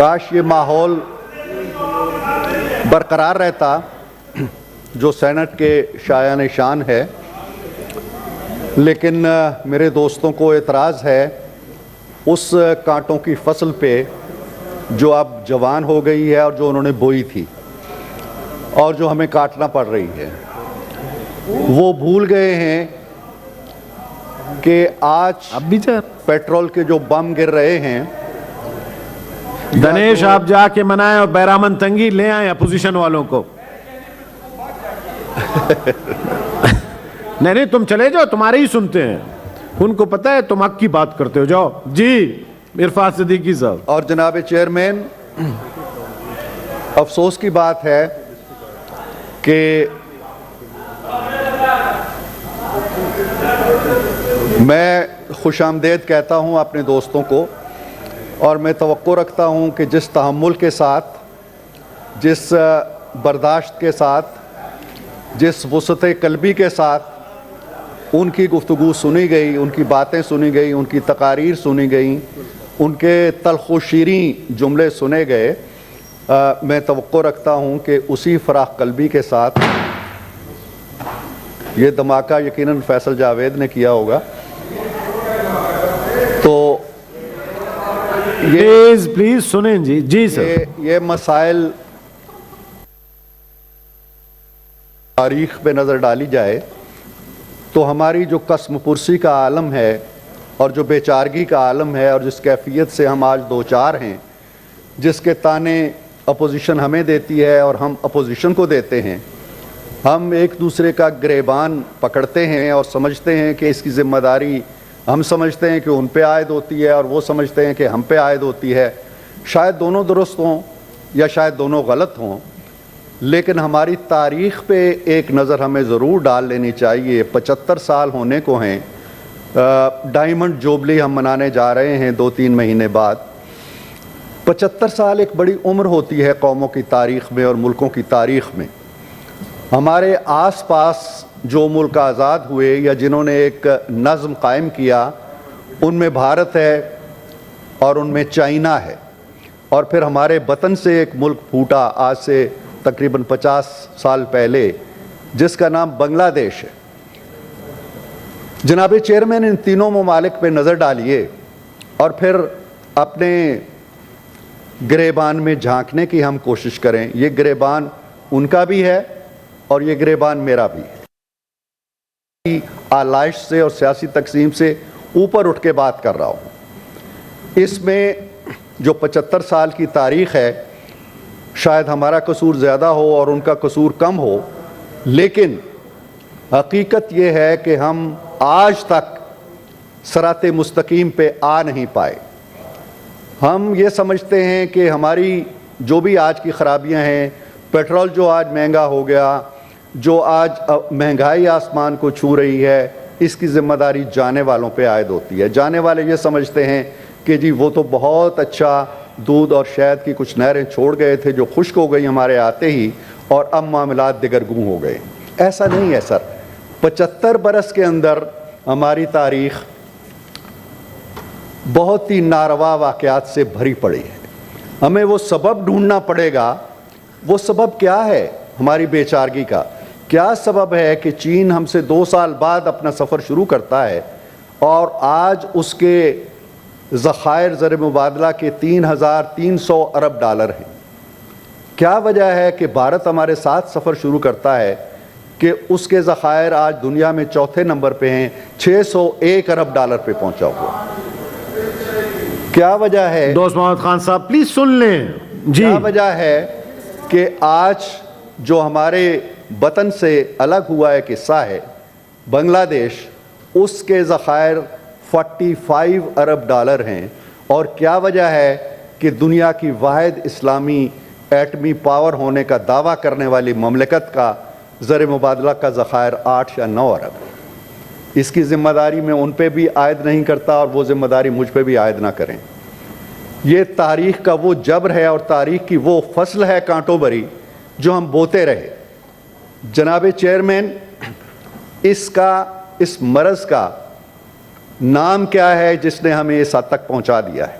کاش یہ ماحول برقرار رہتا جو سینٹ کے شایان شان ہے، لیکن میرے دوستوں کو اعتراض ہے اس کانٹوں کی فصل پہ جو اب جوان ہو گئی ہے اور جو انہوں نے بوئی تھی اور جو ہمیں کاٹنا پڑ رہی ہے۔ وہ بھول گئے ہیں کہ آج پیٹرول کے جو بم گر رہے ہیں، دنیش آپ جا کے منائیں اور بیرامن تنگی لے آئیں اپوزیشن والوں کو۔ نہیں تم چلے جاؤ، تمہارے ہی سنتے ہیں، ان کو پتہ ہے تم حق کی بات کرتے ہو۔ جاؤ جی عرفان صدیقی صاحب۔ اور جناب چیئرمین، افسوس کی بات ہے کہ میں خوش آمدید کہتا ہوں اپنے دوستوں کو، اور میں توقع رکھتا ہوں کہ جس تحمل کے ساتھ، جس برداشت کے ساتھ، جس وسعت قلبی کے ساتھ ان کی گفتگو سنی گئی، ان کی باتیں سنی گئی، ان کی تقاریر سنی گئیں، ان کے تلخ و شیریں جملے سنے گئے، میں توقع رکھتا ہوں کہ اسی فراخ قلبی کے ساتھ یہ دھماکہ یقیناً فیصل جاوید نے کیا ہوگا۔ تو پلیز سنیں جی سر۔ یہ مسائل تاریخ پہ نظر ڈالی جائے تو ہماری جو قسم پرسی کا عالم ہے اور جو بے چارگی کا عالم ہے اور جس کیفیت سے ہم آج دوچار ہیں، جس کے تانے اپوزیشن ہمیں دیتی ہے اور ہم اپوزیشن کو دیتے ہیں، ہم ایک دوسرے کا گریبان پکڑتے ہیں اور سمجھتے ہیں کہ اس کی ذمہ داری ہم سمجھتے ہیں کہ ان پہ عائد ہوتی ہے اور وہ سمجھتے ہیں کہ ہم پہ عائد ہوتی ہے۔ شاید دونوں درست ہوں یا شاید دونوں غلط ہوں، لیکن ہماری تاریخ پہ ایک نظر ہمیں ضرور ڈال لینی چاہیے۔ 75 سال ہونے کو ہیں، ڈائمنڈ جوبلی ہم منانے جا رہے ہیں 2-3 مہینے بعد۔ 75 سال ایک بڑی عمر ہوتی ہے قوموں کی تاریخ میں اور ملکوں کی تاریخ میں۔ ہمارے آس پاس جو ملک آزاد ہوئے یا جنہوں نے ایک نظم قائم کیا، ان میں بھارت ہے اور ان میں چائنا ہے، اور پھر ہمارے وطن سے ایک ملک پھوٹا آج سے تقریباً 50 سال پہلے، جس کا نام بنگلہ دیش ہے۔ جناب چیئرمین، ان تینوں ممالک پہ نظر ڈالیے اور پھر اپنے گریبان میں جھانکنے کی ہم کوشش کریں۔ یہ گریبان ان کا بھی ہے اور یہ گریبان میرا بھی ہے۔ آلائش سے اور سیاسی تقسیم سے اوپر اٹھ کے بات کر رہا ہوں۔ اس میں جو 75 سال کی تاریخ ہے، شاید ہمارا قصور زیادہ ہو اور ان کا قصور کم ہو، لیکن حقیقت یہ ہے کہ ہم آج تک صراط مستقیم پہ آ نہیں پائے۔ ہم یہ سمجھتے ہیں کہ ہماری جو بھی آج کی خرابیاں ہیں، پیٹرول جو آج مہنگا ہو گیا، جو آج مہنگائی آسمان کو چھو رہی ہے، اس کی ذمہ داری جانے والوں پہ عائد ہوتی ہے۔ جانے والے یہ سمجھتے ہیں کہ جی وہ تو بہت اچھا دودھ اور شہد کی کچھ نہریں چھوڑ گئے تھے جو خشک ہو گئی ہمارے آتے ہی، اور اب معاملات دگرگوں ہو گئے۔ ایسا نہیں ہے سر۔ 75 برس کے اندر ہماری تاریخ بہت ہی ناروا واقعات سے بھری پڑی ہے۔ ہمیں وہ سبب ڈھونڈنا پڑے گا۔ وہ سبب کیا ہے ہماری بے چارگی کا؟ کیا سبب ہے کہ چین ہم سے 2 سال بعد اپنا سفر شروع کرتا ہے اور آج اس کے ذخائر زر مبادلہ کے 3300 ارب ڈالر ہیں؟ کیا وجہ ہے کہ بھارت ہمارے ساتھ سفر شروع کرتا ہے کہ اس کے ذخائر آج دنیا میں چوتھے نمبر پہ ہیں، 601 ارب ڈالر پہ پہنچا ہوا؟ کیا وجہ ہے؟ دوست محمد خان صاحب پلیز سن لیں جی۔ کیا وجہ ہے کہ آج جو ہمارے وطن سے الگ ہوا ایک حصہ ہے بنگلہ دیش، اس کے ذخائر 45 ارب ڈالر ہیں؟ اور کیا وجہ ہے کہ دنیا کی واحد اسلامی ایٹمی پاور ہونے کا دعویٰ کرنے والی مملکت کا زر مبادلہ کا ذخائر 8 یا 9 ارب ہے؟ اس کی ذمہ داری میں ان پہ بھی عائد نہیں کرتا اور وہ ذمہ داری مجھ پہ بھی عائد نہ کریں۔ یہ تاریخ کا وہ جبر ہے اور تاریخ کی وہ فصل ہے کانٹوں بھری جو ہم بوتے رہے۔ جناب چیئرمین، اس مرض کا نام کیا ہے جس نے ہمیں اس حد تک پہنچا دیا ہے؟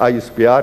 ISPR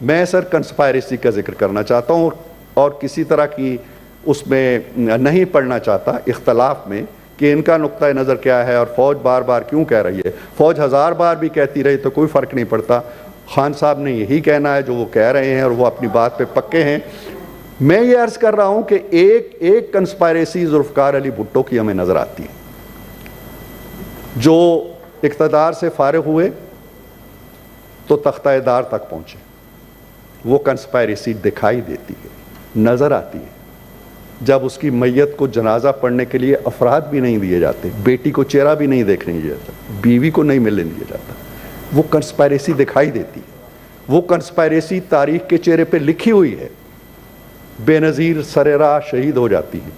میں سر کنسپائریسی کا ذکر کرنا چاہتا ہوں اور کسی طرح کی اس میں نہیں پڑھنا چاہتا اختلاف میں کہ ان کا نقطہ نظر کیا ہے اور فوج بار بار کیوں کہہ رہی ہے. فوج 1000 بار بھی کہتی رہی تو کوئی فرق نہیں پڑتا. خان صاحب نے یہی کہنا ہے جو وہ کہہ رہے ہیں اور وہ اپنی بات پہ پکے ہیں. میں یہ عرض کر رہا ہوں کہ ایک کنسپائریسی ذوالفقار علی بھٹو کی ہمیں نظر آتی ہے, جو اقتدار سے فارغ ہوئے تو تختہ دار تک پہنچے. وہ کنسپائریسی دکھائی دیتی ہے, نظر آتی ہے. جب اس کی میت کو جنازہ پڑھنے کے لیے افراد بھی نہیں دیے جاتے, بیٹی کو چہرہ بھی نہیں دیکھنے دیا جاتا, بیوی کو نہیں ملنے دیا جاتا, وہ کنسپائریسی دکھائی دیتی ہے. وہ کنسپائریسی تاریخ کے چہرے پہ لکھی ہوئی ہے. بے نظیر سر راہ شہید ہو جاتی ہے,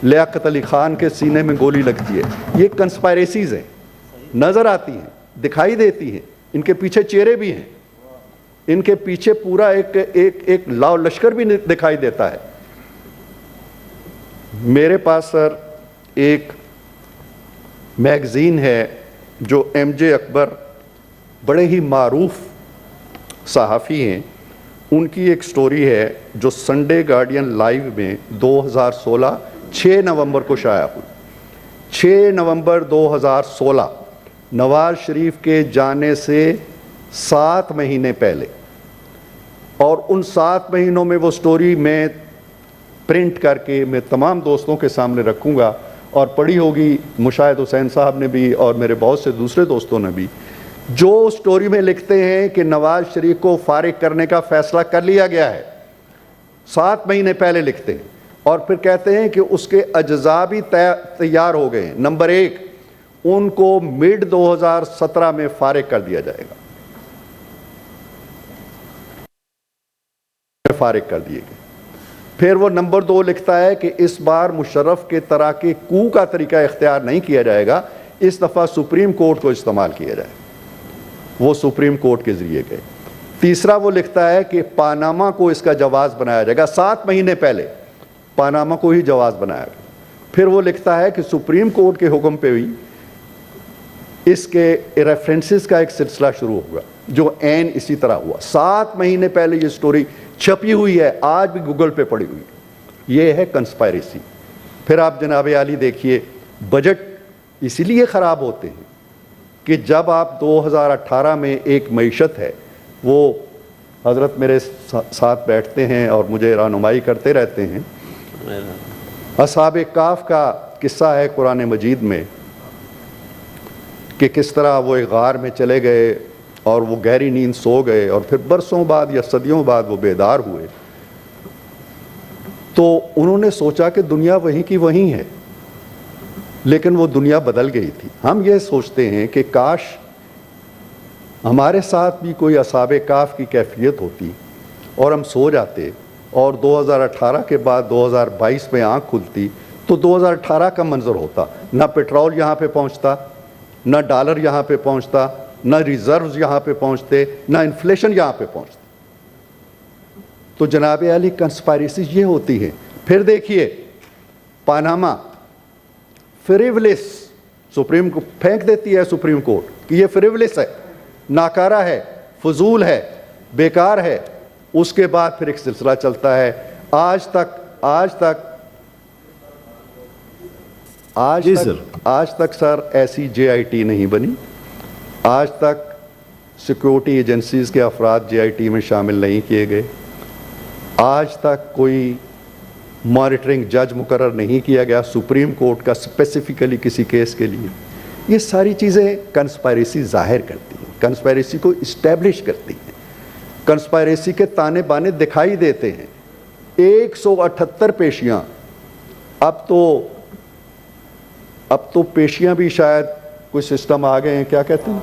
لیاقت علی خان کے سینے میں گولی لگتی ہے. یہ کنسپائریسیز ہیں, نظر آتی ہیں, دکھائی دیتی ہیں. ان کے پیچھے چہرے بھی ہیں, ان کے پیچھے پورا ایک لاؤ لشکر بھی دکھائی دیتا ہے. میرے پاس سر ایک میگزین ہے جو ایم جے اکبر بڑے ہی معروف صحافی ہیں, ان کی ایک سٹوری ہے جو سنڈے گارڈین لائیو میں 2016 6 نومبر کو شائع ہوئی. 6 نومبر 2016 نواز شریف کے جانے سے 7 مہینے پہلے, اور ان 7 مہینوں میں وہ سٹوری میں پرنٹ کر کے میں تمام دوستوں کے سامنے رکھوں گا اور پڑھی ہوگی مشاہد حسین صاحب نے بھی اور میرے بہت سے دوسرے دوستوں نے بھی, جو سٹوری میں لکھتے ہیں کہ نواز شریف کو فارغ کرنے کا فیصلہ کر لیا گیا ہے. 7 مہینے پہلے لکھتے ہیں اور پھر کہتے ہیں کہ اس کے اجزاء بھی تیار ہو گئے ہیں. نمبر 1, ان کو مڈ 2017 میں فارغ کر دیا جائے گا. فارغ کر دیے گئے. پھر وہ نمبر 2 لکھتا ہے کہ اس بار مشرف کے طرح کے کو کا طریقہ اختیار نہیں کیا جائے گا, اس دفعہ سپریم کورٹ کو استعمال کیا جائے. وہ سپریم کورٹ کے ذریعے گئے. تیسرا وہ لکھتا ہے کہ پاناما کو اس کا جواز بنایا جائے گا. 7 مہینے پہلے پاناما کو ہی جواز بنایا گیا. پھر وہ لکھتا ہے کہ سپریم کورٹ کے حکم پہ بھی اس کے ریفرنسز کا ایک سلسلہ شروع ہوگا, جو عین اسی طرح ہوا. 7 مہینے پہلے یہ سٹوری چھپی ہوئی ہے, آج بھی گوگل پہ پڑی ہوئی ہے. یہ ہے کنسپائریسی. پھر آپ جناب عالی دیکھیے, بجٹ اسی لیے خراب ہوتے ہیں کہ جب آپ 2018 میں ایک معیشت ہے, وہ حضرت میرے ساتھ بیٹھتے ہیں اور مجھے رہنمائی کرتے رہتے ہیں. اصحاب کہف کا قصہ ہے قرآن مجید میں کہ کس طرح وہ ایک غار میں چلے گئے اور وہ گہری نیند سو گئے اور پھر برسوں بعد یا صدیوں بعد وہ بیدار ہوئے. تو انہوں نے سوچا کہ دنیا وہیں کی وہیں ہے, لیکن وہ دنیا بدل گئی تھی. ہم یہ سوچتے ہیں کہ کاش ہمارے ساتھ بھی کوئی اصحاب کہف کی کیفیت ہوتی اور ہم سو جاتے اور 2018 کے بعد 2022 میں آنکھ کھلتی تو 2018 کا منظر ہوتا. نہ پیٹرول یہاں پہ پہنچتا, نہ ڈالر یہاں پہ پہنچتا, نہ ریزروز یہاں پہ پہنچتے, نہ انفلیشن یہاں پہ پہنچتی. تو جناب عالی کنسپائریسی یہ ہوتی ہے. پھر دیکھیے پاناما فریولس, سپریم کو پھینک دیتی ہے سپریم کورٹ کہ یہ فریولس ہے, ناکارہ ہے, فضول ہے, بیکار ہے. اس کے بعد پھر ایک سلسلہ چلتا ہے. آج تک سر ایسی جے آئی ٹی نہیں بنی. آج تک سیکیورٹی ایجنسیز کے افراد جے آئی ٹی میں شامل نہیں کیے گئے. آج تک کوئی مانیٹرنگ جج مقرر نہیں کیا گیا سپریم کورٹ کا اسپیسیفکلی کسی کیس کے لیے. یہ ساری چیزیں کنسپائریسی ظاہر کرتی ہیں, کنسپائریسی کو اسٹیبلش کرتی ہیں, کنسپائریسی کے تانے بانے دکھائی دیتے ہیں. 178 پیشیاں, اب تو پیشیاں بھی شاید کوئی سسٹم آ گئے ہیں, کیا کہتے ہیں,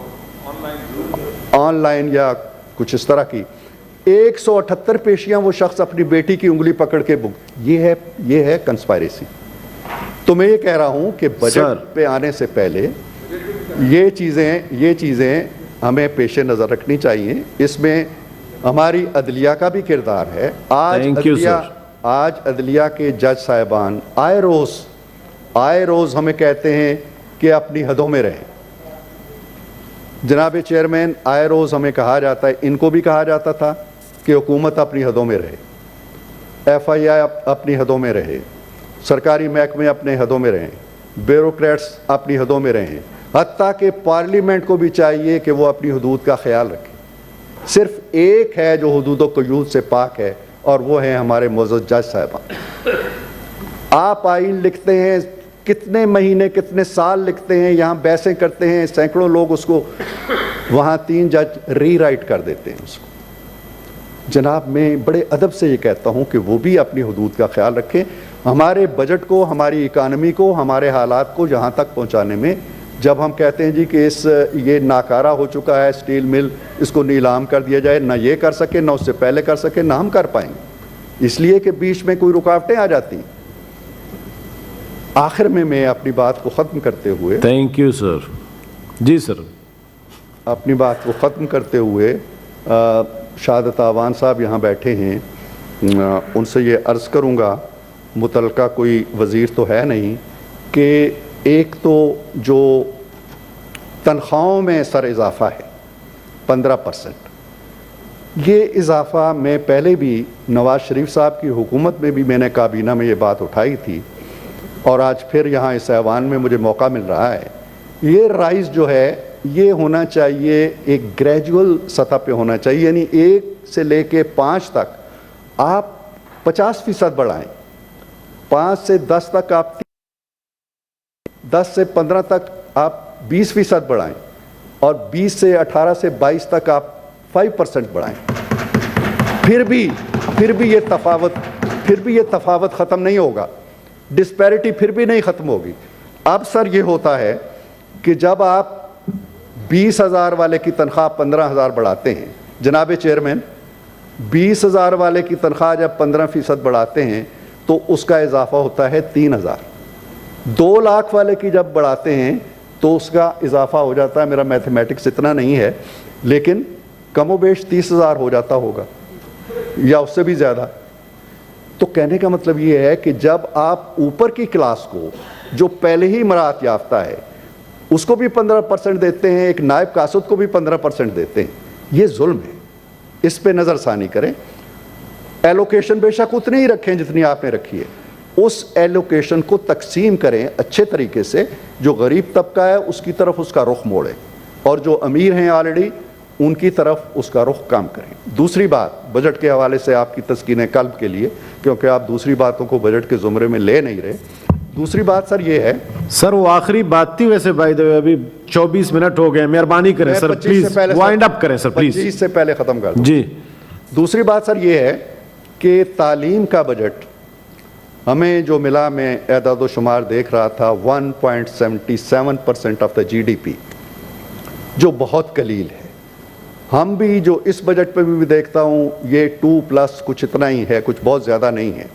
آن لائن یا کچھ اس طرح کی. 178 پیشیاں وہ شخص اپنی بیٹی کی انگلی پکڑ کے یہ ہے کنسپائریسی. تو میں یہ کہہ رہا ہوں کہ بجٹ پہ آنے سے پہلے یہ چیزیں ہمیں پیش نظر رکھنی چاہیے. اس میں ہماری عدلیہ کا بھی کردار ہے. آج عدلیہ کے جج صاحبان آئے روز ہمیں کہتے ہیں کہ اپنی حدوں میں رہیں. جناب چیئرمین, آئے روز ہمیں کہا جاتا ہے, ان کو بھی کہا جاتا تھا کہ حکومت اپنی حدوں میں رہے, FII اپنی حدوں میں رہے, سرکاری محکمے اپنے حدوں میں رہیں, بیوروکریٹس اپنی حدوں میں رہیں, حتیٰ کہ پارلیمنٹ کو بھی چاہیے کہ وہ اپنی حدود کا خیال رکھے. صرف ایک ہے جو حدود و قیود سے پاک ہے, اور وہ ہیں ہمارے معزز جج صاحبان. آپ آئین لکھتے ہیں, کتنے مہینے کتنے سال لکھتے ہیں, یہاں بحثیں کرتے ہیں, سینکڑوں لوگ اس کو, وہاں 3 جج ری رائٹ کر دیتے ہیں اس کو. جناب میں بڑے ادب سے یہ کہتا ہوں کہ وہ بھی اپنی حدود کا خیال رکھیں. ہمارے بجٹ کو, ہماری اکانومی کو, ہمارے حالات کو یہاں تک پہنچانے میں, جب ہم کہتے ہیں جی کہ یہ ناکارہ ہو چکا ہے اسٹیل مل, اس کو نیلام کر دیا جائے, نہ یہ کر سکے, نہ اس سے پہلے کر سکے, نہ ہم کر پائیں گے, اس لیے کہ بیچ میں کوئی رکاوٹیں آ جاتی ہیں. آخر میں اپنی بات کو ختم کرتے ہوئے, تھینک یو سر. جی سر. اپنی بات کو ختم کرتے ہوئے شہادت اعوان صاحب یہاں بیٹھے ہیں, ان سے یہ عرض کروں گا, متعلقہ کوئی وزیر تو ہے نہیں, کہ ایک تو جو تنخواہوں میں سر اضافہ ہے 15%, یہ اضافہ میں پہلے بھی نواز شریف صاحب کی حکومت میں بھی میں نے کابینہ میں یہ بات اٹھائی تھی, اور آج پھر یہاں اس ایوان میں مجھے موقع مل رہا ہے. یہ رائز جو ہے یہ ہونا چاہیے ایک گریجول سطح پہ ہونا چاہیے, یعنی 1 سے لے کے 5 تک آپ 50% بڑھائیں, 5 سے 10 تک آپ 10 سے 15 تک آپ 20% بڑھائیں, اور 20 سے 18 سے 22 تک آپ 5% بڑھائیں. پھر بھی یہ تفاوت ختم نہیں ہوگا, ڈسپیرٹی پھر بھی نہیں ختم ہوگی. اب سر یہ ہوتا ہے کہ جب آپ 20,000 والے کی تنخواہ 15,000 بڑھاتے ہیں, جناب چیئرمین 20,000 والے کی تنخواہ جب 15% بڑھاتے ہیں تو اس کا اضافہ ہوتا ہے 3,000. 2 لاکھ والے کی جب بڑھاتے ہیں تو اس کا اضافہ ہو جاتا ہے, میرا میتھمیٹکس اتنا نہیں ہے لیکن کم و بیش 30,000 ہو جاتا ہوگا یا اس سے بھی زیادہ. تو کہنے کا مطلب یہ ہے کہ جب آپ اوپر کی کلاس کو جو پہلے ہی مراعات یافتہ ہے اس کو بھی 15% دیتے ہیں, ایک نائب قاصد کو بھی 15% دیتے ہیں, یہ ظلم ہے. اس پہ نظر ثانی کریں. ایلوکیشن بے شک اتنی ہی رکھیں جتنی آپ نے رکھی ہے, اس ایلوکیشن کو تقسیم کریں اچھے طریقے سے, جو غریب طبقہ ہے اس کی طرف اس کا رخ موڑیں, اور جو امیر ہیں آلریڈی ان کی طرف اس کا رخ کام کریں. دوسری بات بجٹ کے حوالے سے آپ کی تسکین قلب کے لیے, کیونکہ آپ دوسری باتوں کو بجٹ کے زمرے میں لے نہیں رہے, دوسری بات سر یہ ہے. سر وہ آخری بات تھی ویسے, بائی دی وے ابھی 24 منٹ ہو گئے, مہربانی کریں سر پلیز وائنڈ اپ کریں سر پلیز. 25 سے پہلے ختم کر دیں. جی. دوسری بات سر یہ ہے کہ تعلیم کا بجٹ ہمیں جو ملا, میں اعداد و شمار دیکھ رہا تھا, 1.77% آف دا GDP, جو بہت قلیل ہے. ہم بھی جو اس بجٹ پہ بھی دیکھتا ہوں یہ 2+ کچھ اتنا ہی ہے, کچھ بہت زیادہ نہیں ہے.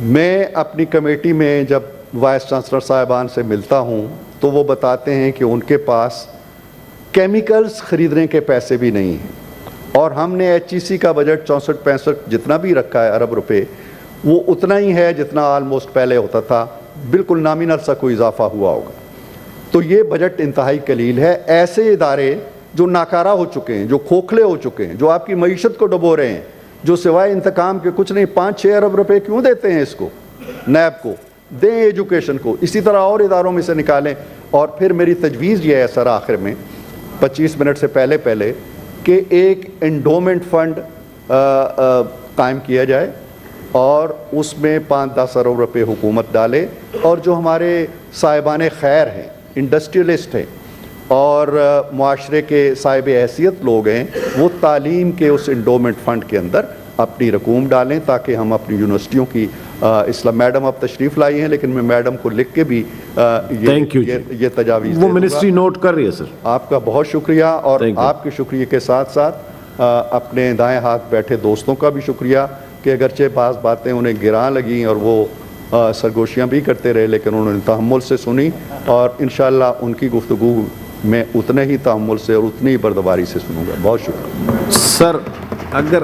میں اپنی کمیٹی میں جب وائس چانسلر صاحبان سے ملتا ہوں تو وہ بتاتے ہیں کہ ان کے پاس کیمیکلز خریدنے کے پیسے بھی نہیں ہیں, اور ہم نے HEC کا بجٹ 64-65 جتنا بھی رکھا ہے ارب روپے, وہ اتنا ہی ہے جتنا آلموسٹ پہلے ہوتا تھا, بالکل نامینل سا کوئی اضافہ ہوا ہوگا. تو یہ بجٹ انتہائی قلیل ہے. ایسے ادارے جو ناکارہ ہو چکے ہیں, جو کھوکھلے ہو چکے ہیں, جو آپ کی معیشت کو ڈبو رہے ہیں, جو سوائے انتقام کے کچھ نہیں, 5-6 ارب روپے کیوں دیتے ہیں اس کو, نیب کو دیں, ایجوکیشن کو, اسی طرح اور اداروں میں سے نکالیں. اور پھر میری تجویز یہ ہے سر آخر میں 25 منٹ سے پہلے کہ ایک انڈومنٹ فنڈ قائم کیا جائے, اور اس میں 5-10 ارب روپے حکومت ڈالے, اور جو ہمارے صاحبان خیر ہیں, انڈسٹریلسٹ ہیں, اور معاشرے کے صاحب حیثیت لوگ ہیں, وہ تعلیم کے اس انڈومنٹ فنڈ کے اندر اپنی رقوم ڈالیں, تاکہ ہم اپنی یونیورسٹیوں کی اسلام. میڈم اب تشریف لائی ہیں, لیکن میں میڈم کو لکھ کے بھی یہ تجاویز وہ منسٹری نوٹ کر رہی ہے سر. آپ کا بہت شکریہ, اور آپ کے شکریہ کے ساتھ ساتھ اپنے دائیں ہاتھ بیٹھے دوستوں کا بھی شکریہ کہ اگرچہ بعض باتیں انہیں گراں لگیں اور وہ سرگوشیاں بھی کرتے رہے, لیکن انہوں نے تحمل سے سنی, اور انشاءاللہ ان کی گفتگو میں اتنے ہی تحمل سے اور اتنی ہی بردباری سے سنوں گا. بہت شکریہ سر. اگر